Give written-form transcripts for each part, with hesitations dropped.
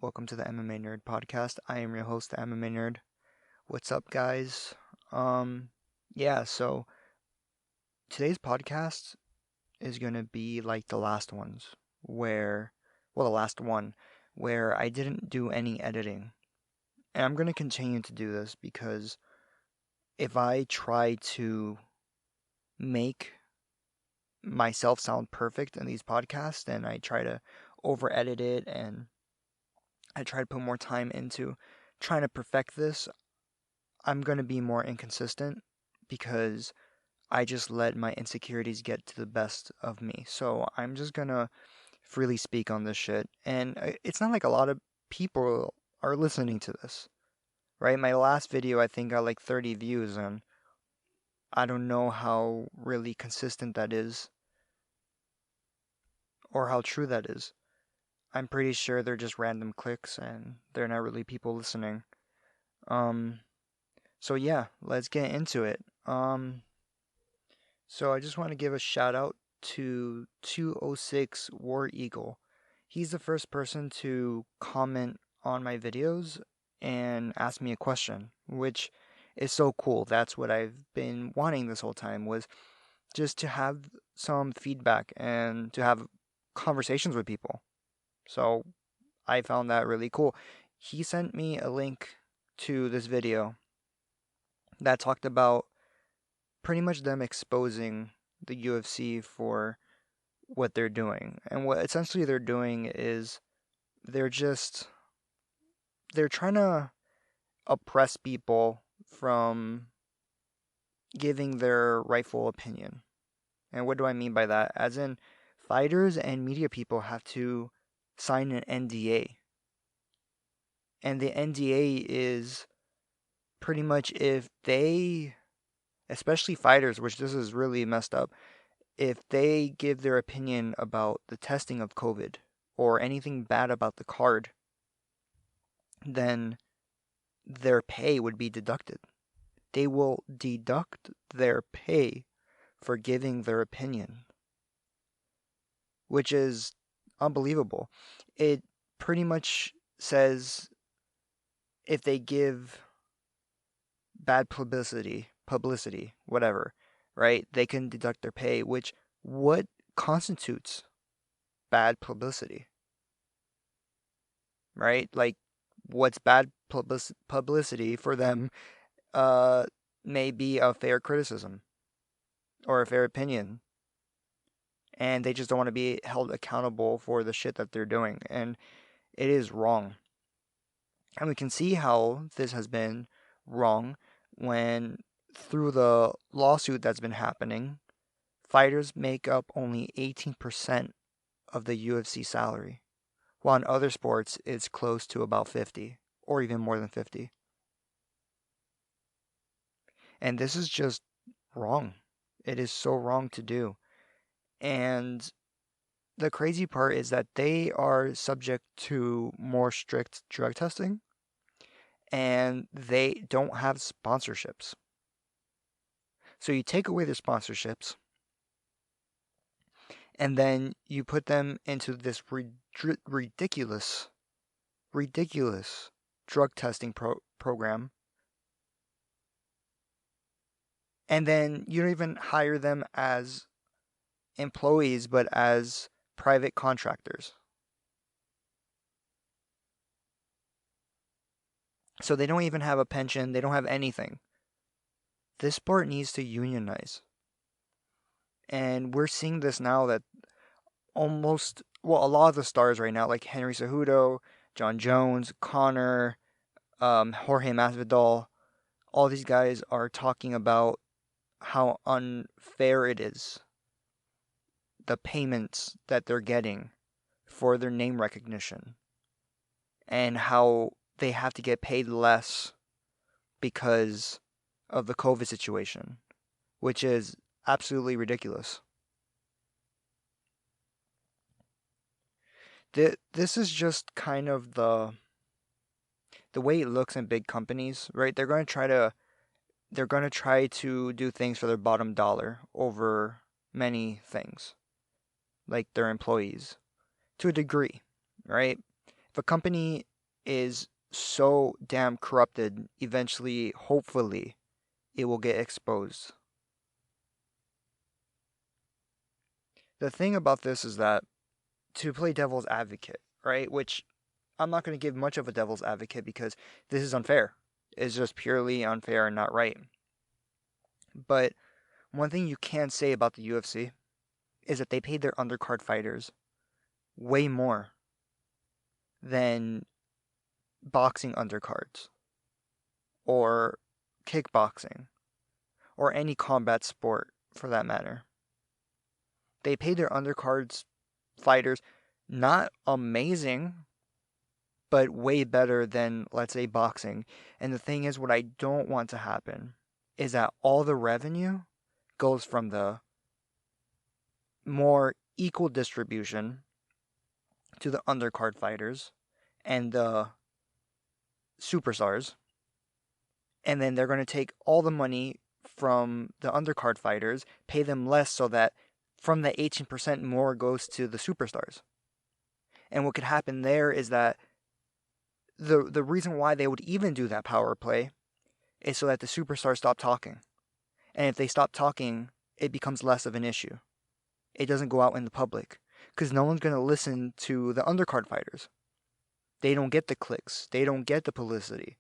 welcome to the MMA Nerd podcast. I am your host, the MMA Nerd. What's up, guys? Um, so today's podcast is gonna be like the last ones, the last one, where I didn't do any editing. And I'm gonna continue to do this because if I try to make myself sound perfect in these podcasts, and I try to over edit it and I try to put more time into trying to perfect this, I'm going to be more inconsistent because I just let my insecurities get to the best of me. So I'm just going to freely speak on this shit. And it's not like a lot of people are listening to this, right? My last video, I think, got like 30 views, and I don't know how really consistent that is or how true that is. I'm pretty sure they're just random clicks and they're not really people listening. Um, so yeah, let's get into it. So I just want to give a shout out to 206 War Eagle. He's the first person to comment on my videos and ask me a question, which is so cool. That's what I've been wanting this whole time, was just to have some feedback and to have conversations with people. So I found that really cool. He sent me a link to this video that talked about pretty much them exposing the UFC for what they're doing. And what essentially they're doing is they're just they're trying to oppress people from giving their rightful opinion. And what do I mean by that? As in, fighters and media people have to sign an NDA. And the NDA is pretty much, if they, especially fighters, which this is really messed up, if they give their opinion about the testing of COVID or anything bad about the card, then their pay would be deducted. They will deduct their pay for giving their opinion, which is unbelievable. It pretty much says if they give bad publicity, whatever, right? They can deduct their pay, which what constitutes bad publicity, right? Like, what's bad publicity for them may be a fair criticism or a fair opinion, and they just don't want to be held accountable for the shit that they're doing, and it is wrong. And we can see how this has been wrong when, through the lawsuit that's been happening, fighters make up only 18% of the UFC salary, while in other sports it's close to about 50 or even more than 50. And this is just wrong. It is so wrong to do. And the crazy part is that they are subject to more strict drug testing and they don't have sponsorships. So you take away their sponsorships and then you put them into this ridiculous drug testing program. And then you don't even hire them as employees, but as private contractors. So they don't even have a pension. They don't have anything. This sport needs to unionize. And we're seeing this now that a lot of the stars right now, like Henry Cejudo, John Jones, Conor, Jorge Masvidal, all these guys are talking about how unfair it is, the payments that they're getting for their name recognition, and how they have to get paid less because of the COVID situation, which is absolutely ridiculous. This is just kind of the way it looks in big companies, right? They're going to try to do things for their bottom dollar over many things, like their employees, to a degree, right? If a company is so damn corrupted, eventually, hopefully, it will get exposed. The thing about this is that, to play devil's advocate, right, which I'm not going to give much of a devil's advocate because this is unfair. It's just purely unfair and not right. But one thing you can say about the UFC is that they paid their undercard fighters way more than boxing undercards or kickboxing or any combat sport for that matter. They paid their undercards fighters not amazing, but way better than, let's say, boxing. And the thing is, what I don't want to happen is that all the revenue goes from the more equal distribution to the undercard fighters and the superstars. And then they're going to take all the money from the undercard fighters, pay them less so that from the 18% more goes to the superstars. And what could happen there is that the reason why they would even do that power play is so that the superstars stop talking. And if they stop talking, it becomes less of an issue. It doesn't go out in the public because no one's going to listen to the undercard fighters. They don't get the clicks. They don't get the publicity.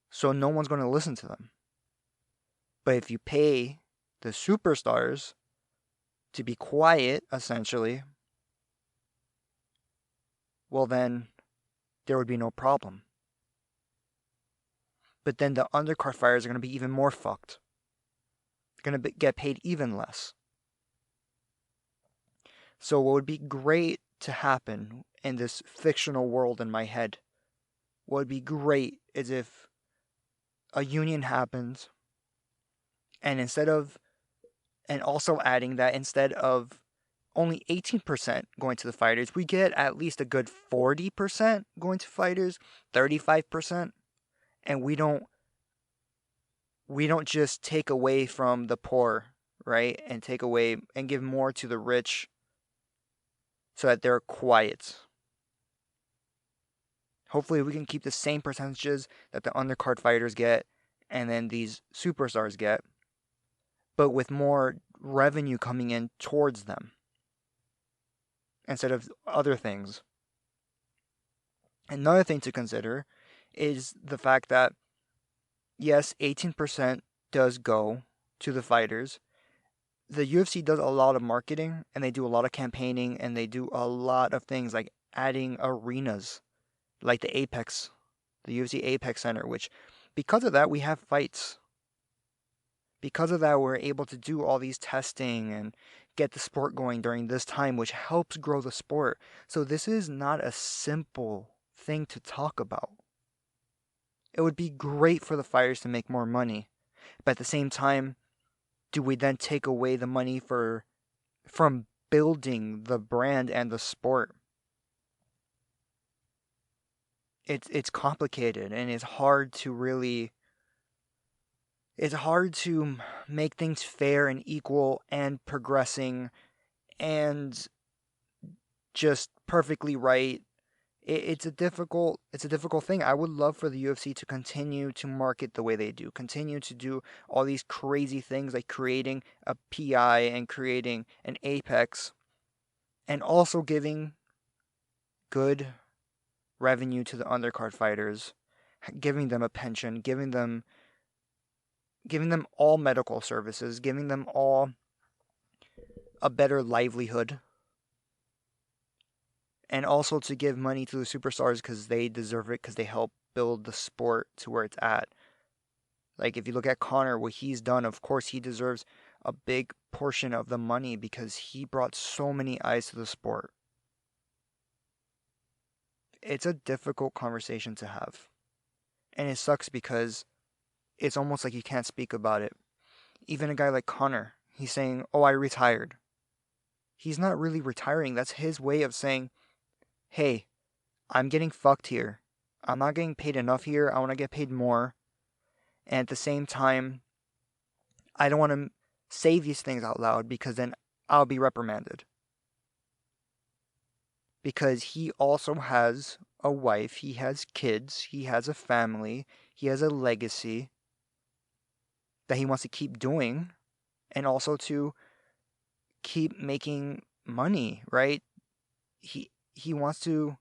So no one's going to listen to them. But if you pay the superstars to be quiet, essentially, well then there would be no problem. But then the undercard fighters are going to be even more fucked. They're going to get paid even less. So what would be great to happen in this fictional world in my head, what would be great is if a union happens, and also adding that instead of only 18% going to the fighters, we get at least a good 40% going to fighters, 35%, and we don't just take away from the poor, right? And take away and give more to the rich so that they're quiet. Hopefully we can keep the same percentages that the undercard fighters get and then these superstars get, but with more revenue coming in towards them instead of other things. Another thing to consider is the fact that, yes, 18% does go to the fighters. The UFC does a lot of marketing, and they do a lot of campaigning, and they do a lot of things like adding arenas, like the UFC Apex Center, which because of that, we have fights. Because of that, we're able to do all these testing and get the sport going during this time, which helps grow the sport. So this is not a simple thing to talk about. It would be great for the fighters to make more money, but at the same time, do we then take away the money from building the brand and the sport? It's complicated and it's hard to make things fair and equal and progressing and just perfectly right. It's a difficult thing. I would love for the UFC to continue to market the way they do, continue to do all these crazy things like creating a PI and creating an Apex, and also giving good revenue to the undercard fighters, giving them a pension, giving them all medical services, giving them all a better livelihood. And also to give money to the superstars because they deserve it, because they help build the sport to where it's at. Like if you look at Conor, what he's done, of course he deserves a big portion of the money because he brought so many eyes to the sport. It's a difficult conversation to have. And it sucks because it's almost like you can't speak about it. Even a guy like Conor, he's saying, "Oh, I retired." He's not really retiring. That's his way of saying, "Hey, I'm getting fucked here. I'm not getting paid enough here. I want to get paid more. And at the same time, I don't want to say these things out loud because then I'll be reprimanded." because he also has a wife, he has kids, he has a family, he has a legacy that he wants to keep doing, and also to keep making money, right? He wants to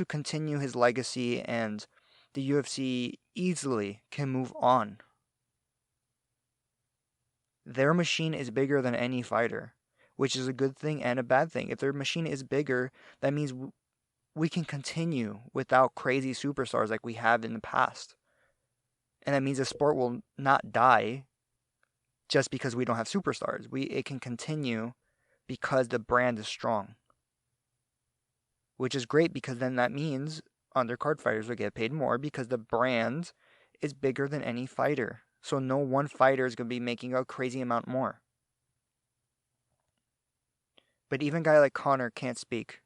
continue his legacy, and the UFC easily can move on. Their machine is bigger than any fighter, which is a good thing and a bad thing. If their machine is bigger, that means we can continue without crazy superstars like we have in the past. And that means the sport will not die just because we don't have superstars. It can continue because the brand is strong. Which is great, because then that means undercard fighters will get paid more because the brand is bigger than any fighter. So no one fighter is going to be making a crazy amount more. But even a guy like Conor can't speak.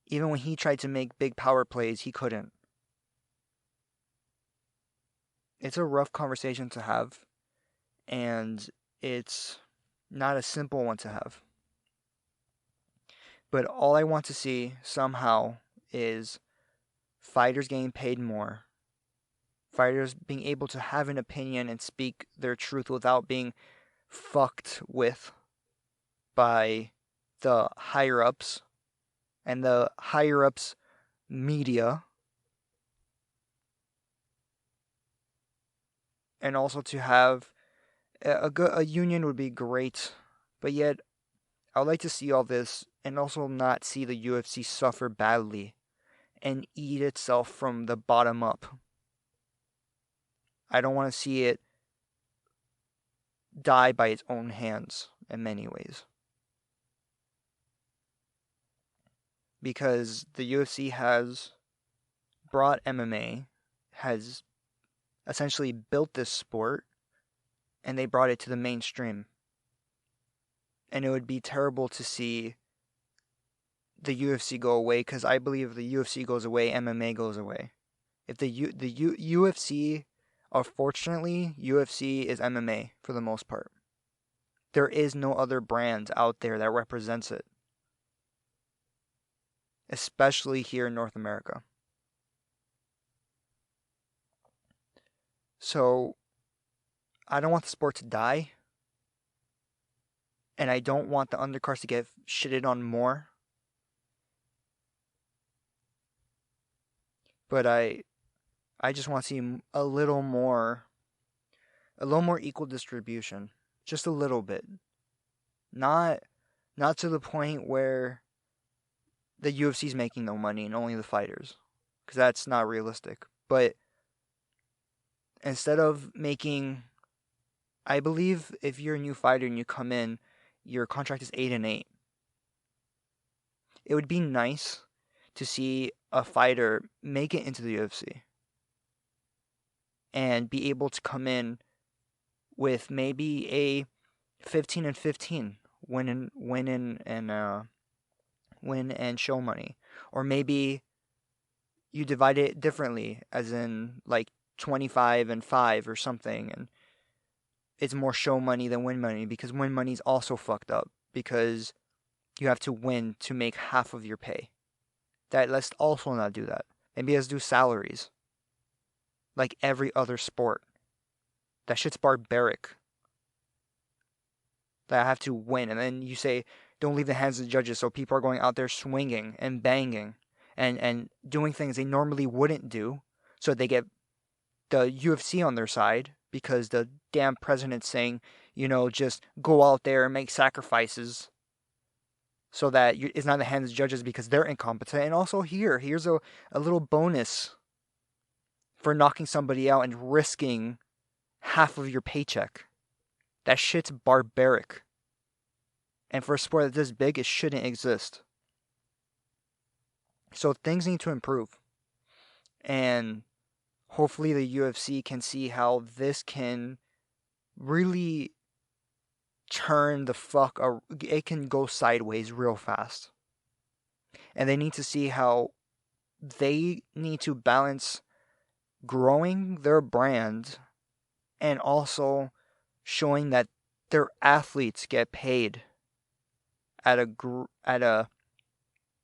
Even when he tried to make big power plays, he couldn't. It's a rough conversation to have, and it's not a simple one to have. But all I want to see somehow is fighters getting paid more, fighters being able to have an opinion and speak their truth without being fucked with by the higher ups and the higher ups media, and also to have a union would be great. But yet I would like to see all this and also not see the UFC suffer badly and eat itself from the bottom up. I don't want to see it die by its own hands in many ways. Because the UFC has brought MMA, has essentially built this sport, and they brought it to the mainstream. And it would be terrible to see the UFC go away, because I believe if the UFC goes away, MMA goes away. If the UFC, unfortunately, UFC is MMA for the most part. There is no other brand out there that represents it, especially here in North America. So I don't want the sport to die, and I don't want the undercards to get shitted on more. But I just want to see a little more equal distribution, just a little bit. Not to the point where the UFC's making no money and only the fighters, because that's not realistic. But instead of making, I believe if you're a new fighter and you come in, your contract is 8-8. It would be nice to see a fighter make it into the UFC and be able to come in with maybe a 15-15 win and show money, or maybe you divide it differently, as in like 25-5 or something, and it's more show money than win money, because win money's also fucked up because you have to win to make half of your pay. Let's also not do that. Maybe let's do salaries like every other sport. That shit's barbaric. That I have to win, and then you say don't leave the hands of the judges, so people are going out there swinging and banging and doing things they normally wouldn't do, so they get the UFC on their side because the damn president's saying, just go out there and make sacrifices, so that it's not in the hands of the judges because they're incompetent. And also here's a little bonus for knocking somebody out and risking half of your paycheck. That shit's barbaric. And for a sport that's this big, it shouldn't exist. So things need to improve. And hopefully the UFC can see how this can really turn it can go sideways real fast. And they need to see how they need to balance growing their brand and also showing that their athletes get paid at a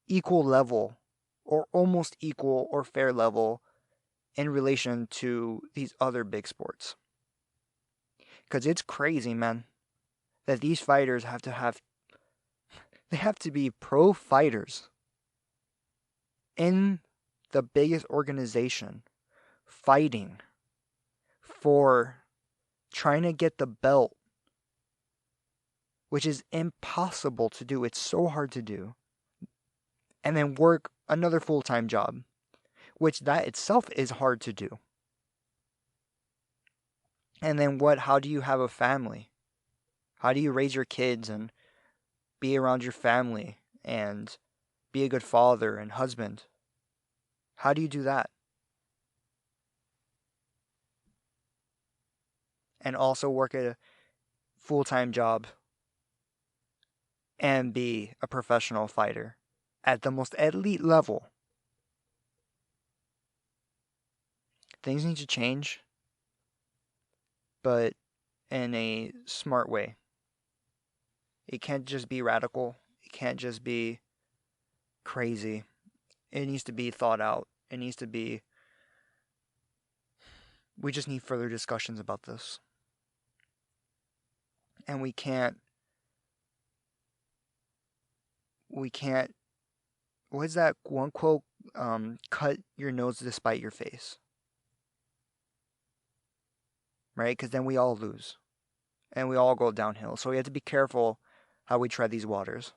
equal level, or almost equal or fair level, in relation to these other big sports. Because it's crazy, man, that these fighters they have to be pro fighters in the biggest organization, fighting for trying to get the belt, which is impossible to do. It's so hard to do. And then work another full-time job, which that itself is hard to do. And then how do you have a family? How do you raise your kids and be around your family and be a good father and husband? How do you do that? And also work at a full-time job and be a professional fighter at the most elite level. Things need to change, but in a smart way. It can't just be radical. It can't just be crazy. It needs to be thought out. It needs to be... We just need further discussions about this. And we can't... What is that one quote? Cut your nose to spite your face. Right? Because then we all lose. And we all go downhill. So we have to be careful how we tread these waters.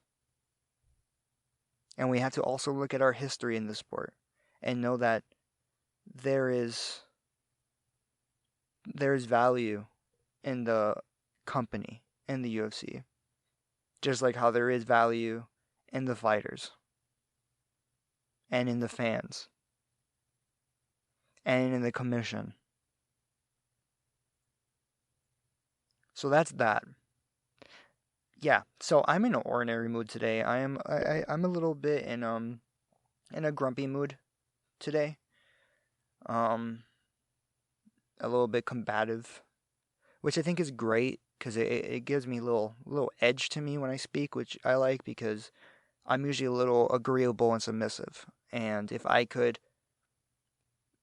And we have to also look at our history in the sport and know that there is value in the company, in the UFC. Just like how there is value in the fighters and in the fans and in the commission. So that's that. Yeah, so I'm in an ordinary mood today. I'm a little bit in a grumpy mood today. A little bit combative, which I think is great because it gives me a little edge to me when I speak, which I like because I'm usually a little agreeable and submissive. And if I could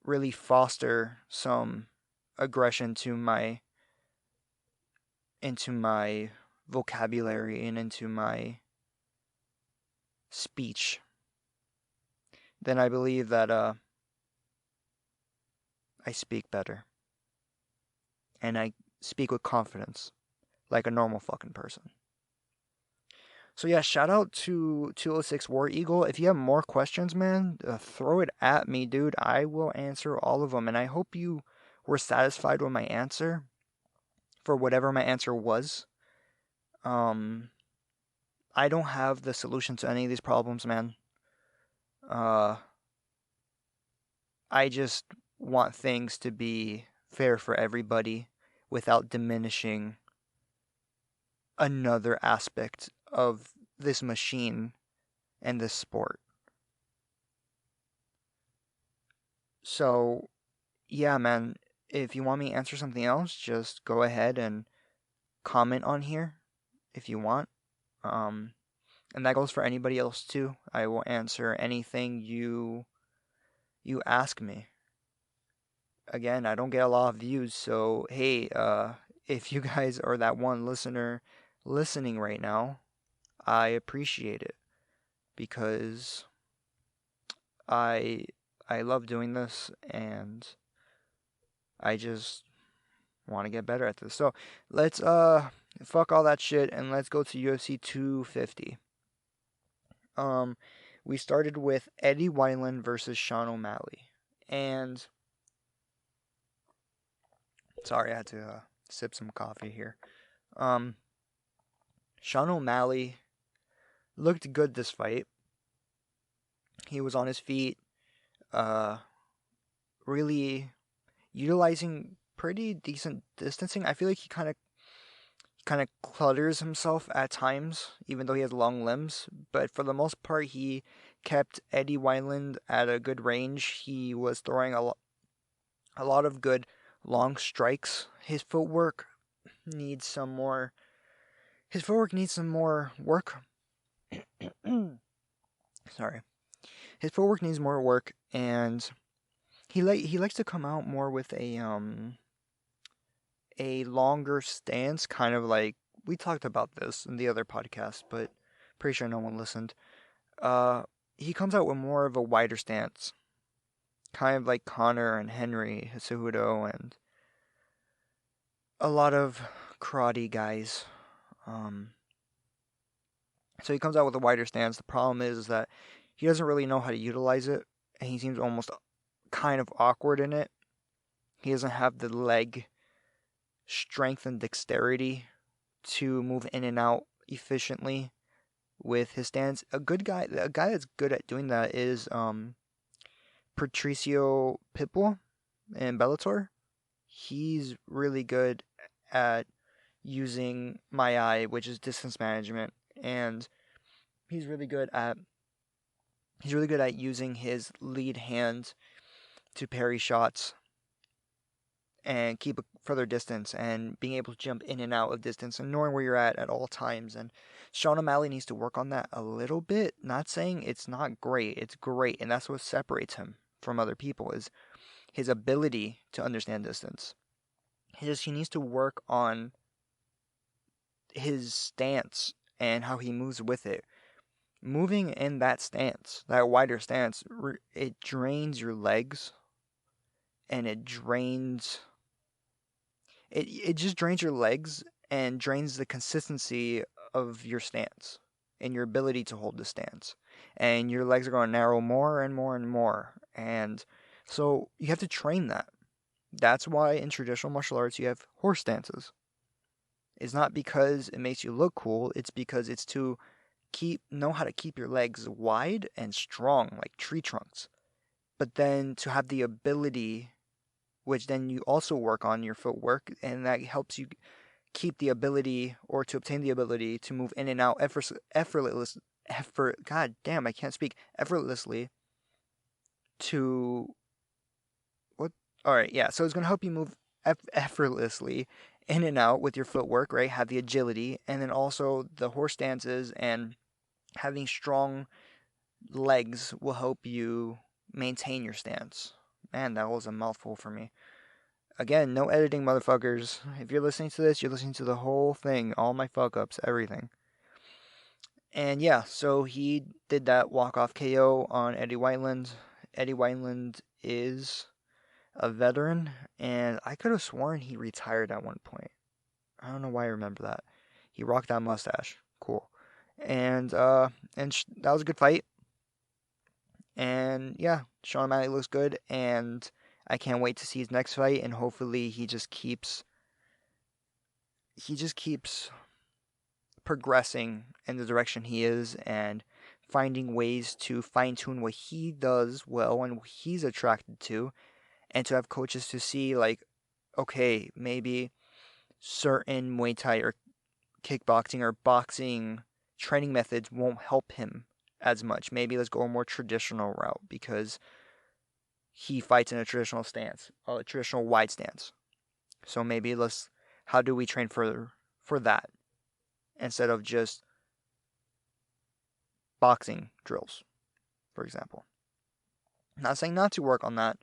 really foster some aggression into my vocabulary and into my speech, then I believe that I speak better. And I speak with confidence, like a normal fucking person. So yeah, shout out to 206 War Eagle. If you have more questions, man, throw it at me, dude. I will answer all of them. And I hope you were satisfied with my answer, for whatever my answer was. I don't have the solution to any of these problems, man. I just want things to be fair for everybody without diminishing another aspect of this machine and this sport. So, yeah, man, if you want me to answer something else, just go ahead and comment on here if you want. And that goes for anybody else too. I will answer anything you ask me. Again, I don't get a lot of views, so hey, if you guys are that one listener listening right now, I appreciate it because I love doing this and I just want to get better at this. So let's fuck all that shit and let's go to UFC 250. We started with Eddie Wineland versus Sean O'Malley, and sorry, I had to sip some coffee here. Sean O'Malley looked good this fight. He was on his feet, really utilizing pretty decent distancing. I feel like he kind of clutters himself at times, even though he has long limbs. But for the most part, he kept Eddie Wineland at a good range. He was throwing a lot of good long strikes. His footwork needs some more work. Sorry. His footwork needs more work, and he likes to come out more with a longer stance, kind of like we talked about this in the other podcast, but pretty sure no one listened. Uh, he comes out with more of a wider stance, kind of like Conor and Henry Cejudo and a lot of karate guys. Um, so he comes out with a wider stance. The problem is that he doesn't really know how to utilize it, and he seems almost kind of awkward in it. He doesn't have the leg strength and dexterity to move in and out efficiently with his stance. A guy that's good at doing that is Patricio Pitbull in Bellator. He's really good at using my eye, which is distance management, and he's really good at using his lead hand to parry shots and keep a further distance and being able to jump in and out of distance and knowing where you're at all times. And Sean O'Malley needs to work on that a little bit. Not saying it's not great, it's great, and that's what separates him from other people is his ability to understand distance. He needs to work on his stance and how he moves with it. Moving in that stance, that wider stance, it drains your legs and it just drains your legs and drains the consistency of your stance and your ability to hold the stance. And your legs are going to narrow more and more and more. And so you have to train that. That's why in traditional martial arts you have horse stances. It's not because it makes you look cool, it's because it's to know how to keep your legs wide and strong like tree trunks. But then to have the ability, which then you also work on your footwork, and that helps you keep the ability or to obtain the ability to move in and out God damn, I can't speak effortlessly to what? All right, yeah. So it's gonna help you move effortlessly in and out with your footwork, right? Have the agility, and then also the horse stances and having strong legs will help you maintain your stance. Man, that was a mouthful for me. Again, no editing, motherfuckers. If you're listening to this, you're listening to the whole thing, all my fuck ups, everything. And yeah, so he did that walk-off KO on Eddie Wineland. Eddie Wineland is a veteran, and I could have sworn he retired at one point. I don't know why I remember that. He rocked that mustache. Cool. And that was a good fight. And yeah, Sean O'Malley looks good, and I can't wait to see his next fight. And hopefully, he just keeps progressing in the direction he is, and finding ways to fine tune what he does well and what he's attracted to, and to have coaches to see like, okay, maybe certain Muay Thai or kickboxing or boxing training methods won't help him as much. Maybe let's go a more traditional route because he fights in a traditional stance, a traditional wide stance. So maybe how do we train for that instead of just boxing drills, for example. I'm not saying not to work on that.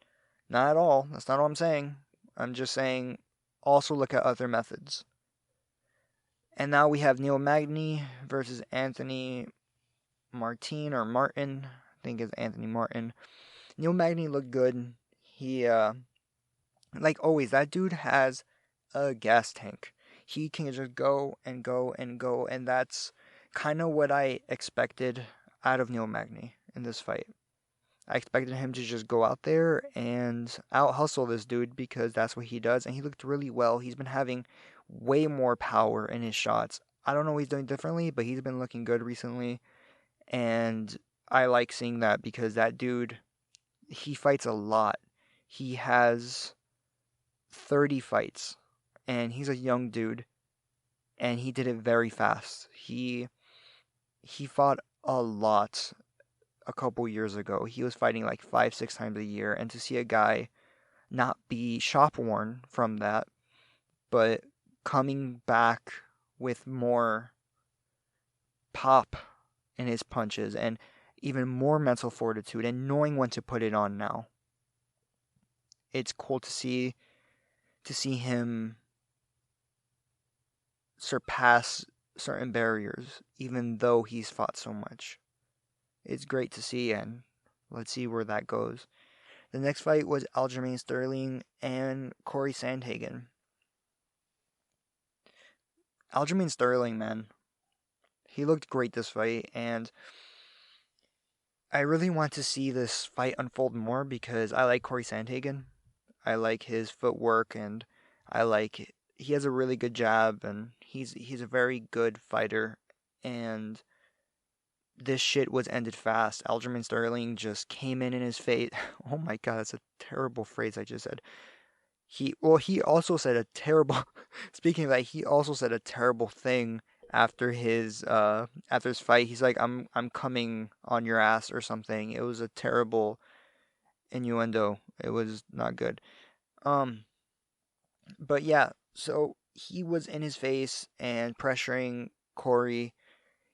Not at all. That's not what I'm saying. I'm just saying also look at other methods. And now we have Neil Magny versus Anthony Martin. I think it's Anthony Martin. Neil Magny looked good. He, like always, that dude has a gas tank. He can just go and go and go, and that's kind of what I expected out of Neil Magny in this fight. I expected him to just go out there and out hustle this dude because that's what he does, and he looked really well. He's been having way more power in his shots. I don't know what he's doing differently, but he's been looking good recently, and I like seeing that because that dude, he fights a lot. He has 30 fights, and he's a young dude, and he did it very fast. He fought a lot a couple years ago. He was fighting like 5-6 times a year, and to see a guy not be shop worn from that, but coming back with more pop in his punches and even more mental fortitude and knowing when to put it on now. It's cool to see him surpass certain barriers, even though he's fought so much. It's great to see, and let's see where that goes. The next fight was Aljamain Sterling and Corey Sandhagen. Aljamain Sterling, man, he looked great this fight, and I really want to see this fight unfold more because I like Corey Sandhagen. I like his footwork, and he has a really good jab, and he's a very good fighter. And this shit was ended fast. Aljamain Sterling just came in his face. Oh my god, that's a terrible phrase I just said. He also said a terrible. Speaking of that, he also said a terrible thing after his fight. He's like, I'm coming on your ass or something. It was a terrible innuendo. It was not good. Um, but yeah, so he was in his face and pressuring Corey.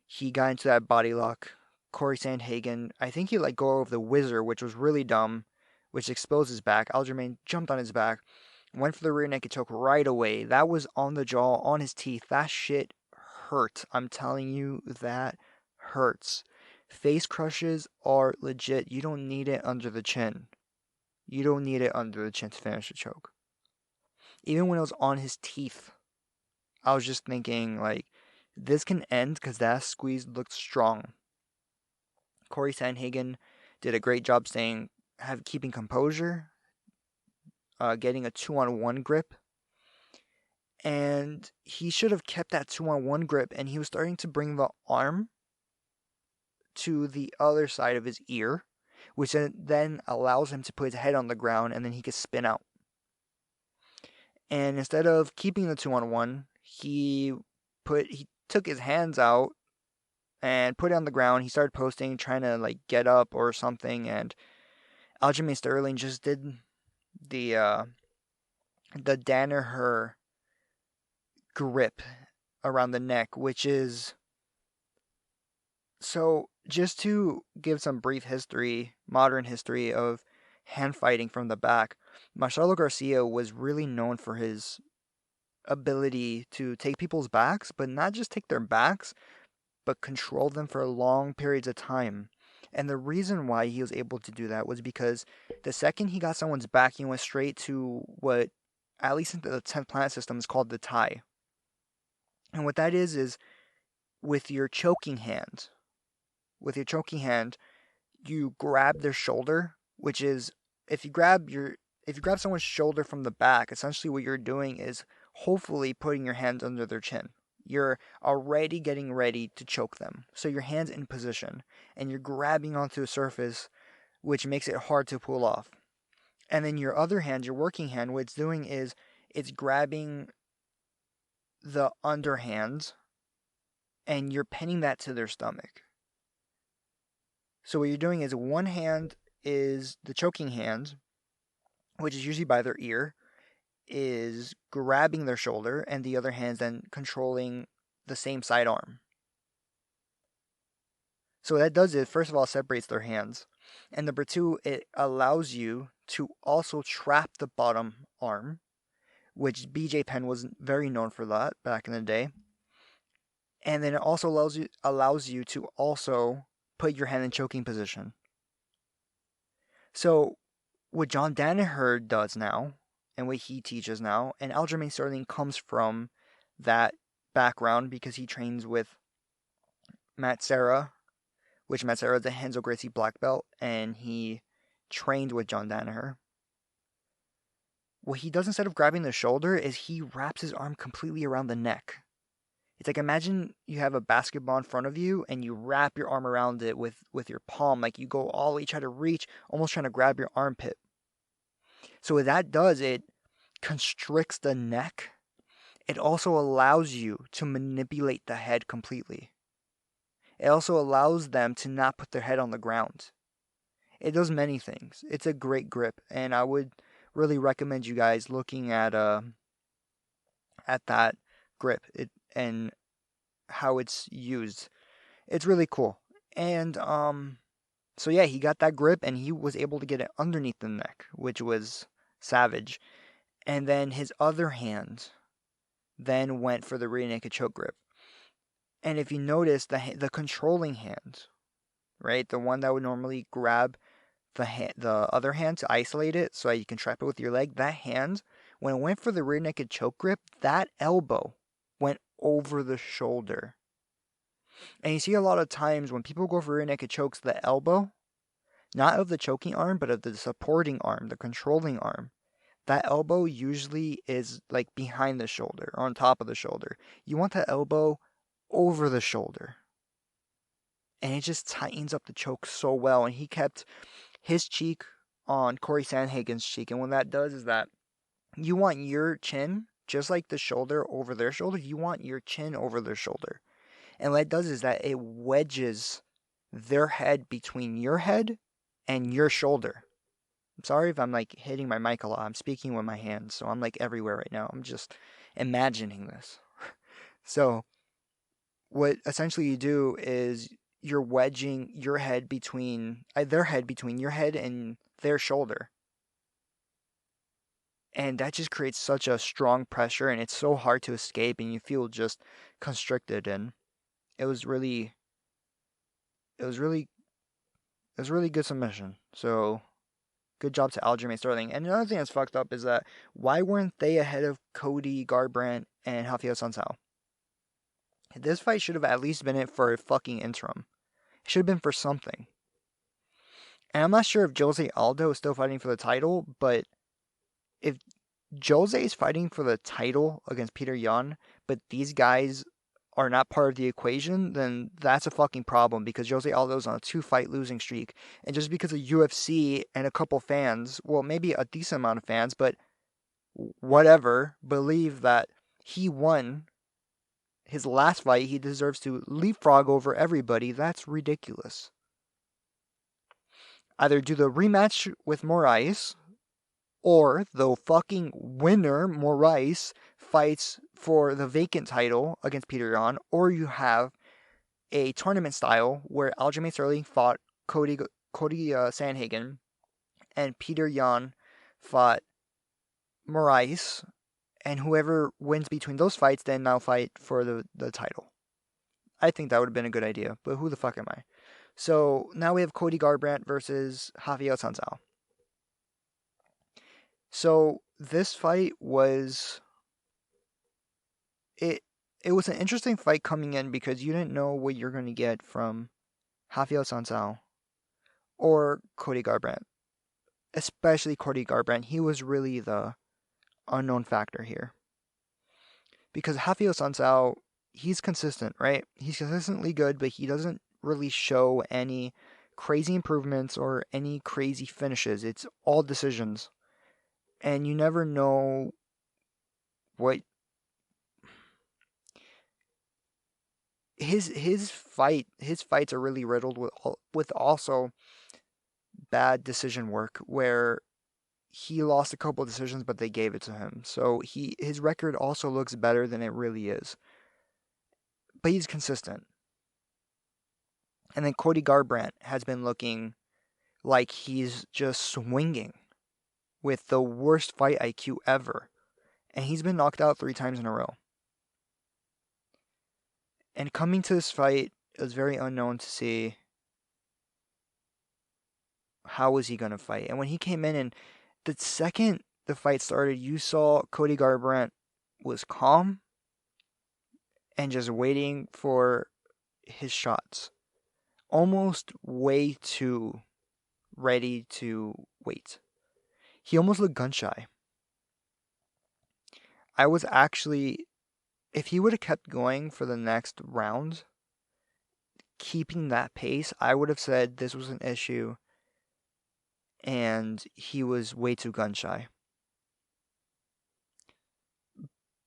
He got into that body lock. Corey Sandhagen, I think he let go of the whizzer, which was really dumb, which exposed his back. Aljamain jumped on his back, went for the rear naked choke right away. That was on the jaw, on his teeth. That shit hurt. I'm telling you, that hurts. Face crushes are legit. You don't need it under the chin. You don't need it under the chin to finish a choke. Even when it was on his teeth, I was just thinking, like, this can end because that squeeze looked strong. Corey Sandhagen did a great job keeping composure, getting a 2-on-1 grip. And he should have kept that 2-on-1 grip, and he was starting to bring the arm to the other side of his ear, which then allows him to put his head on the ground, and then he could spin out. And instead of keeping the 2-on-1, he took his hands out and put it on the ground. He started posting, trying to like get up or something, and Aljamain Sterling just did the Danaher grip around the neck, which is so. Just to give some brief history, modern history of hand fighting from the back, Marcelo Garcia was really known for his ability to take people's backs, but not just take their backs, but control them for long periods of time. And the reason why he was able to do that was because the second he got someone's back, he went straight to what, at least in the 10th planet system, is called the tie. And what that is with your choking hand, you grab their shoulder, which is if you grab someone's shoulder from the back, essentially what you're doing is hopefully putting your hands under their chin. You're already getting ready to choke them. So your hand's in position and you're grabbing onto a surface, which makes it hard to pull off. And then your other hand, your working hand, what it's doing is it's grabbing the underhand and you're pinning that to their stomach. So what you're doing is one hand is the choking hand, which is usually by their ear, is grabbing their shoulder, and the other hand then controlling the same sidearm. So what that does is, first of all, separates their hands. And number two, it allows you to also trap the bottom arm, which BJ Penn was very known for that back in the day. And then it also allows you to also put your hand in choking position. So what John Danaher does now, and what he teaches now, and Aljamain Sterling comes from that background because he trains with Matt Serra, which Matt Serra is a Renzo Gracie black belt, and he trained with John Danaher. What he does instead of grabbing the shoulder is he wraps his arm completely around the neck. It's like, imagine you have a basketball in front of you and you wrap your arm around it with your palm, like you go all the way, try to reach, almost trying to grab your armpit. So what that does, it constricts the neck. It also allows you to manipulate the head completely. It also allows them to not put their head on the ground. It does many things. It's a great grip, and I would really recommend you guys looking at that grip and how it's used. It's really cool. And so yeah, he got that grip and he was able to get it underneath the neck, which was savage. And then his other hand then went for the rear naked choke grip. And if you notice, the controlling hand, right, the one that would normally grab the other hand to isolate it so that you can trap it with your leg, that hand, when it went for the rear naked choke grip, that elbow went over the shoulder. And you see a lot of times when people go for rear naked chokes, the elbow, not of the choking arm, but of the supporting arm, the controlling arm, that elbow usually is like behind the shoulder, or on top of the shoulder. You want that elbow over the shoulder. And it just tightens up the choke so well. And he kept his cheek on Corey Sandhagen's cheek. And what that does is that you want your chin, just like the shoulder over their shoulder, you want your chin over their shoulder. And what it does is that it wedges their head between your head and your shoulder. I'm sorry if I'm like hitting my mic a lot. I'm speaking with my hands, so I'm like everywhere right now. I'm just imagining this. So, what essentially you do is you're wedging your head between their head between your head and their shoulder. And that just creates such a strong pressure and it's so hard to escape and you feel just constricted and it was really it was really it was really good submission. So good job to Aljamain Sterling. And another thing that's fucked up is that why weren't they ahead of Cody Gar Brant and Xavier Son Sal? This fight should have at least been it for a fucking interim. It should have been for something. And I'm not sure if Jose Aldo is still fighting for the title, but if Jose is fighting for the title against Peter Yan, but these guys are not part of the equation, then that's a fucking problem because Jose Aldo's on a 2-fight losing streak. And just because of UFC and a couple fans, well, maybe a decent amount of fans, but whatever, believe that he won his last fight, he deserves to leapfrog over everybody, that's ridiculous. Either do the rematch with Moraes, or the fucking winner, Moraes, fights for the vacant title against Peter Yan, or you have a tournament style where Aljamain Sterling fought Cody Sandhagen, and Peter Yan fought Moraes, and whoever wins between those fights then now fight for the title. I think that would have been a good idea, but who the fuck am I? So now we have Cody Gar Brant versus Xavier Son Sal. So this fight was it was an interesting fight coming in because you didn't know what you're going to get from Xavier Son Sal or Cody Gar Brant. Especially Cody Gar Brant. He was really the unknown factor here. Because Xavier Son Sal, he's consistent, right? He's consistently good, but he doesn't really show any crazy improvements or any crazy finishes. It's all decisions. And you never know what his fights are really riddled with also bad decision work where he lost a couple of decisions but they gave it to him. So his record also looks better than it really is. But he's consistent. And then Cody Gar Brant has been looking like he's just swinging with the worst fight IQ ever. And he's been knocked out 3 times in a row. And coming to this fight, it was very unknown to see how was he going to fight. And when he came in and the second the fight started, you saw Cody Gar Brant was calm and just waiting for his shots. Almost way too ready to wait. He almost looked gun shy. I was actually, if he would have kept going for the next round, keeping that pace, I would have said this was an issue and he was way too gun shy.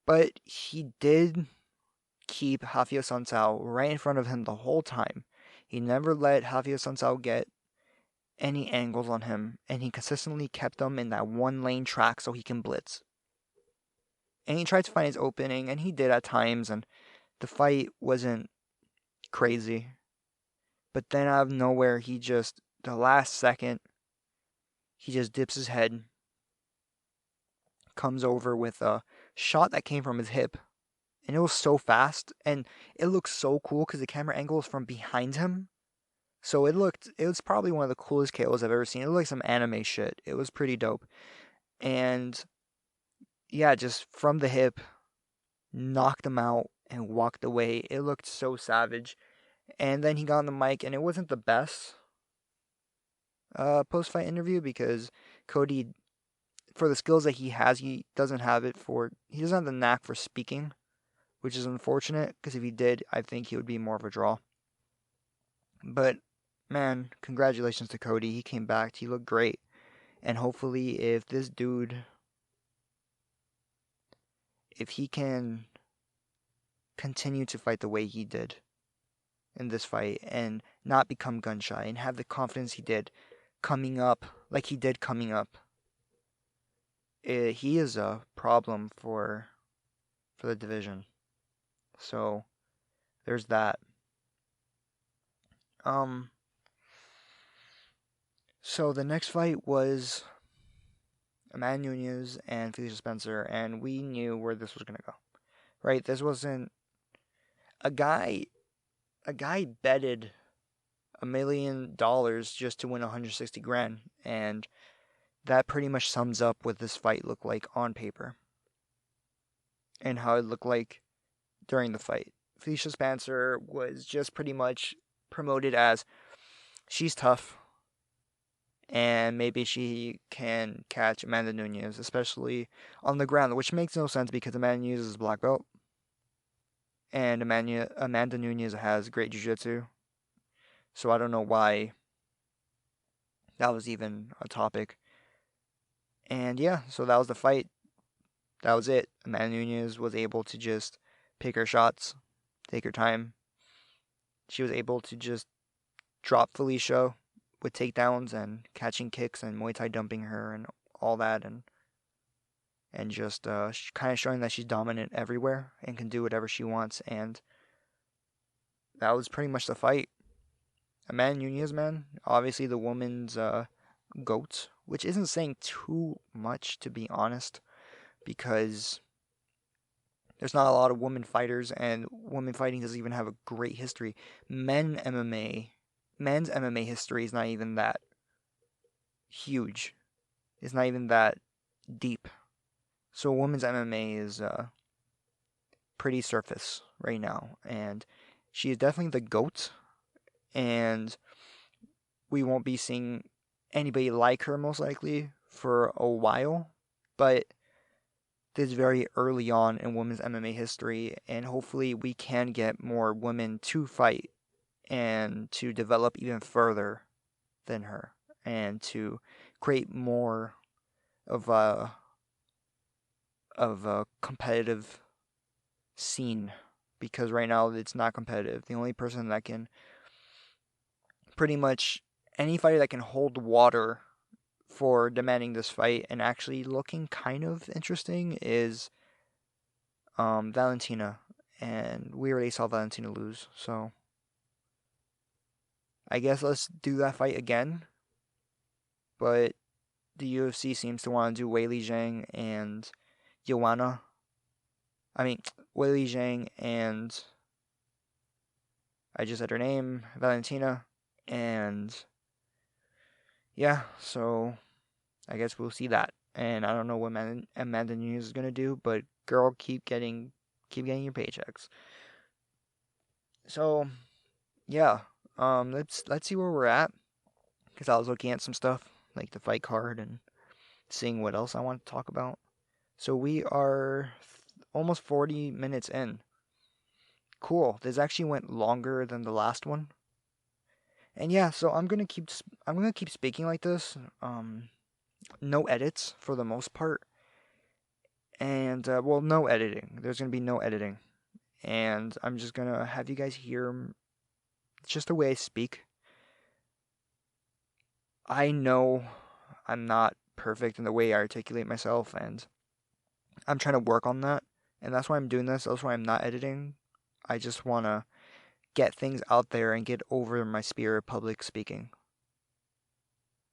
But he did keep Xavier Son Sal right in front of him the whole time. He never let Xavier Son Sal get any angles on him, and he consistently kept him in that one lane track so he can blitz. And he tried to find his opening, and he did at times, and the fight wasn't crazy. But then out of nowhere, the last second, he just dips his head, comes over with a shot that came from his hip. And it was so fast, and it looked so cool because the camera angle is from behind him. So it was probably one of the coolest KOs I've ever seen. It looked like some anime shit. It was pretty dope. And yeah, just from the hip, knocked him out and walked away. It looked so savage. And then he got on the mic, and it wasn't the best post-fight interview because Cody, for the skills that he has, he doesn't have the knack for speaking, which is unfortunate because if he did, I think he would be more of a draw. But man, congratulations to Cody. He came back. He looked great. And hopefully if this dude, if he can continue to fight the way he did in this fight and not become gun shy and have the confidence he did coming up, he is a problem for the division. So there's that. So the next fight was Amanda Nunes and Felicia Spencer, and we knew where this was gonna go. Right? This wasn't a guy betted $1 million just to win 160 grand, and that pretty much sums up what this fight looked like on paper and how it looked like during the fight. Felicia Spencer was just pretty much promoted as she's tough and maybe she can catch Amanda Nunes, especially on the ground, which makes no sense because Amanda Nunes is a black belt and Amanda Nunes has great jiu-jitsu. So I don't know why that was even a topic. And yeah, so that was the fight. That was it. Amanda Nunes was able to just pick her shots, take her time. She was able to just drop Felicia with takedowns and catching kicks and Muay Thai dumping her and all that, and just kind of showing that she's dominant everywhere and can do whatever she wants. And that was pretty much the fight. Amanda Nunes, man, obviously the woman's GOAT, which isn't saying too much, to be honest, because there's not a lot of women fighters, and women fighting doesn't even have a great history. Men's MMA history is not even that huge. It's not even that deep. So women's MMA is pretty surface right now, and she is definitely the GOAT, and we won't be seeing anybody like her most likely for a while, but this is very early on in women's MMA history, and hopefully we can get more women to fight and to develop even further than her and to create more of a competitive scene, because right now it's not competitive. The only person that can pretty much any fighter that can hold water for demanding this fight and actually looking kind of interesting is Valentina, and we already saw Valentina lose, so I guess let's do that fight again. But the UFC seems to want to do Weili Zhang and Joanna. Weili Zhang and I just said her name, Valentina, and yeah, so I guess we'll see that. And I don't know what Amanda Nunes is gonna do, but girl, keep getting your paychecks. So yeah, let's see where we're at, because I was looking at some stuff like the fight card and seeing what else I want to talk about. So we are almost 40 minutes in. Cool. This actually went longer than the last one. And yeah, so I'm gonna keep speaking like this. No edits for the most part, and no editing. There's gonna be no editing, and I'm just gonna have you guys hear just the way I speak. I know I'm not perfect in the way I articulate myself, and I'm trying to work on that, and that's why I'm doing this. That's why I'm not editing. I just wanna get things out there and get over my fear of public speaking.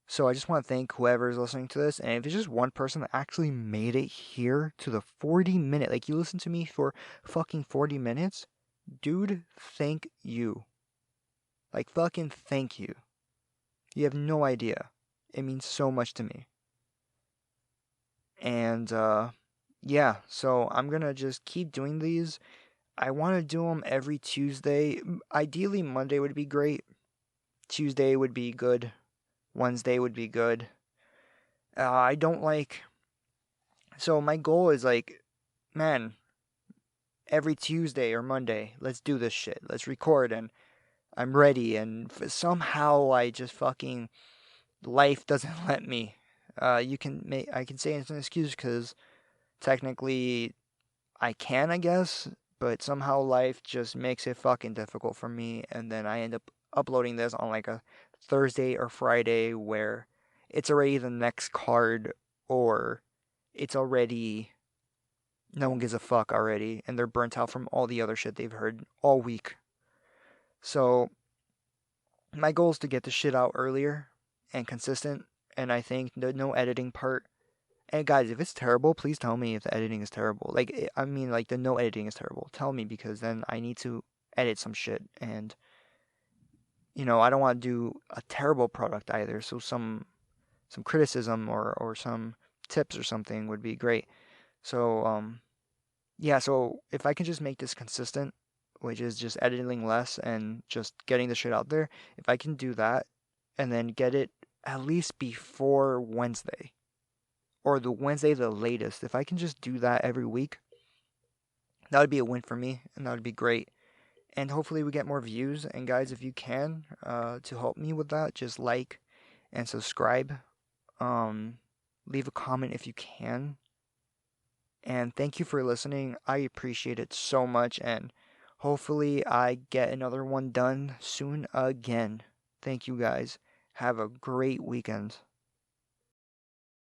So I just want to thank whoever is listening to this, and if it's just one person that actually made it here to the 40-minute, like you listened to me for fucking 40 minutes, dude, thank you. Like fucking thank you. You have no idea. It means so much to me. And yeah, so I'm gonna just keep doing these. I want to do them every Tuesday. Ideally, Monday would be great. Tuesday would be good. Wednesday would be good. I don't like. So my goal is like, man, every Tuesday or Monday, let's do this shit. Let's record and I'm ready. And somehow I just fucking life doesn't let me. I can say it's an excuse because technically I can, I guess, but somehow life just makes it fucking difficult for me, and then I end up uploading this on like a Thursday or Friday where it's already the next card, or it's already no one gives a fuck already, and they're burnt out from all the other shit they've heard all week. So my goal is to get the shit out earlier and consistent, and I think the no editing part. And guys, if it's terrible, please tell me if the editing is terrible. Like, I mean, like the no editing is terrible. Tell me because then I need to edit some shit, and I don't want to do a terrible product either. So some criticism or some tips or something would be great. So yeah. So if I can just make this consistent, which is just editing less and just getting the shit out there, if I can do that and then get it at least before Wednesday or the Wednesday the latest, if I can just do that every week, that would be a win for me, and that would be great. And hopefully we get more views. And guys, if you can, to help me with that, just like and subscribe. Leave a comment if you can. And thank you for listening. I appreciate it so much, and hopefully I get another one done soon again. Thank you guys. Have a great weekend.